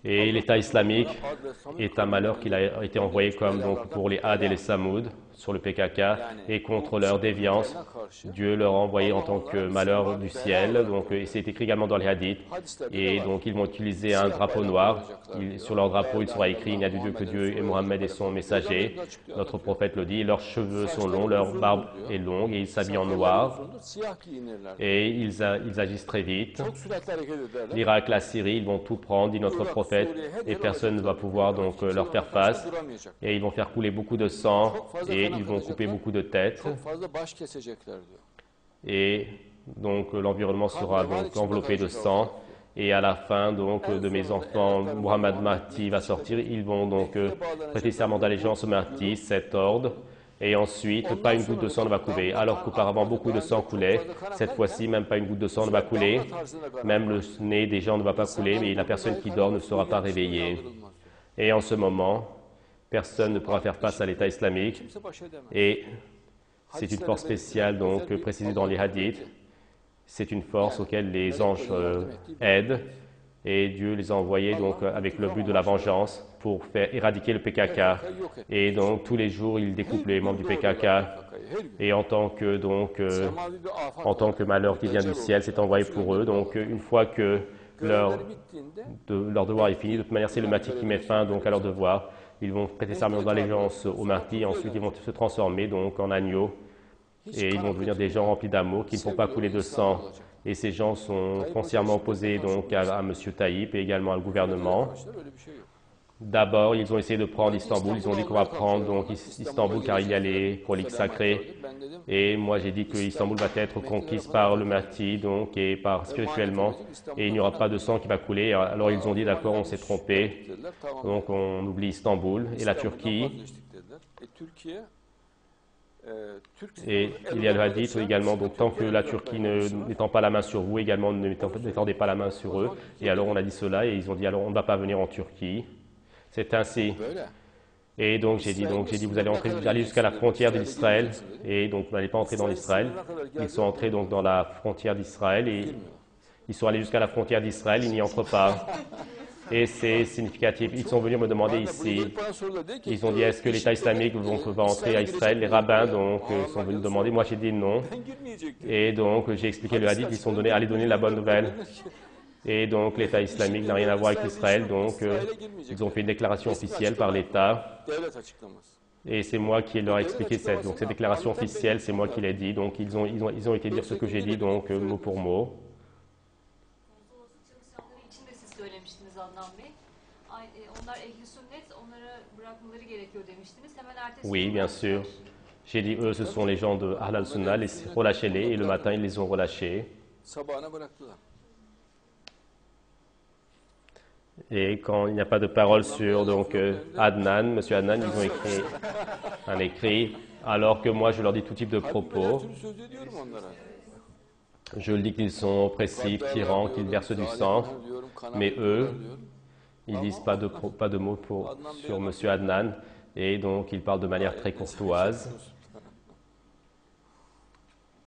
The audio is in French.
Et l'État islamique est un malheur qu'il a été envoyé comme donc pour les Had et les Samoud sur le PKK et contre leur déviance. Dieu leur a envoyé en tant que malheur du ciel. Donc, et c'est écrit également dans les hadiths. Et donc, ils vont utiliser un drapeau noir. Sur leur drapeau, il sera écrit « Il n'y a de Dieu que Dieu et Mohammed est son messager ». Notre prophète le dit. Leurs cheveux sont longs, leur barbe est longue et ils s'habillent en noir. Et ils agissent très vite. L'Irak, la Syrie, ils vont tout prendre, dit notre prophète, et personne ne va pouvoir donc leur faire face. Et ils vont faire couler beaucoup de sang et ils vont couper beaucoup de têtes. Et donc l'environnement sera donc enveloppé de sang. Et à la fin donc de mes enfants, Muhammad Mahdi va sortir. Ils vont donc prêter serment d'allégeance au Mahdi, cet ordre. Et ensuite, pas une goutte de sang ne va couler. Alors qu'auparavant, beaucoup de sang coulait. Cette fois-ci, même pas une goutte de sang ne va couler. Même le nez des gens ne va pas couler, mais la personne qui dort ne sera pas réveillée. Et en ce moment, personne ne pourra faire face à l'État islamique. Et c'est une force spéciale, donc précisée dans les hadiths. C'est une force auquel les anges aident. Et Dieu les a envoyés donc avec le but de la vengeance pour faire éradiquer le PKK. Et donc tous les jours, ils découpent les membres du PKK. Et en tant que malheur qui vient du ciel, c'est envoyé pour eux. Donc une fois que leur devoir est fini, de toute manière, c'est le Mahdi qui met fin donc à leur devoir. Ils vont prêter serment d'allégeance au Mahdi. Ensuite, ils vont se transformer donc en agneaux. Et ils vont devenir des gens remplis d'amour qui ne font pas couler de sang. Et ces gens sont foncièrement opposés donc à M. Tayyip et également au gouvernement. D'abord, ils ont essayé de prendre Istanbul. Ils ont dit qu'on va prendre donc Istanbul car il y a les reliques sacrées. Et moi, j'ai dit que Istanbul va être conquise par le Mahdi donc et par spirituellement. Et il n'y aura pas de sang qui va couler. Alors ils ont dit d'accord, on s'est trompé. Donc on oublie Istanbul et la Turquie. Et il y a le hadith également, donc tant que la Turquie n'étend pas la main sur vous, également n'étendez pas la main sur eux. Et alors on a dit cela et ils ont dit alors on ne va pas venir en Turquie. C'est ainsi. Et donc j'ai dit vous allez aller jusqu'à la frontière d'Israël et donc vous n'allez pas entrer dans l'Israël. Ils sont entrés donc dans la frontière d'Israël et ils sont allés jusqu'à la frontière d'Israël, ils n'y entrent pas. Et c'est significatif. Ils sont venus me demander ici. Ils ont dit est-ce que l'État islamique va entrer à Israël? Les rabbins donc sont venus me demander. Moi j'ai dit non. Et donc j'ai expliqué le hadith. Ils sont allés donner la bonne nouvelle. Et donc l'État islamique n'a rien à voir avec Israël. Donc ils ont fait une déclaration officielle par l'État. Et c'est moi qui leur ai expliqué cette déclaration officielle. C'est moi qui l'ai dit. Donc ils ont été dire ce que j'ai dit donc mot pour mot. Oui, bien sûr. J'ai dit, eux, ce sont les gens de Ahl al-Sunnah, relâchez-les, et le matin, ils les ont relâchés. Et quand il n'y a pas de parole sur Adnan, Monsieur Adnan, ils ont écrit un écrit, alors que moi, je leur dis tout type de propos. Je dis qu'ils sont oppressifs, tyrans, qu'ils versent du sang, mais eux, ils disent pas de mots sur Monsieur Adnan. Et donc, il parle de manière très courtoise.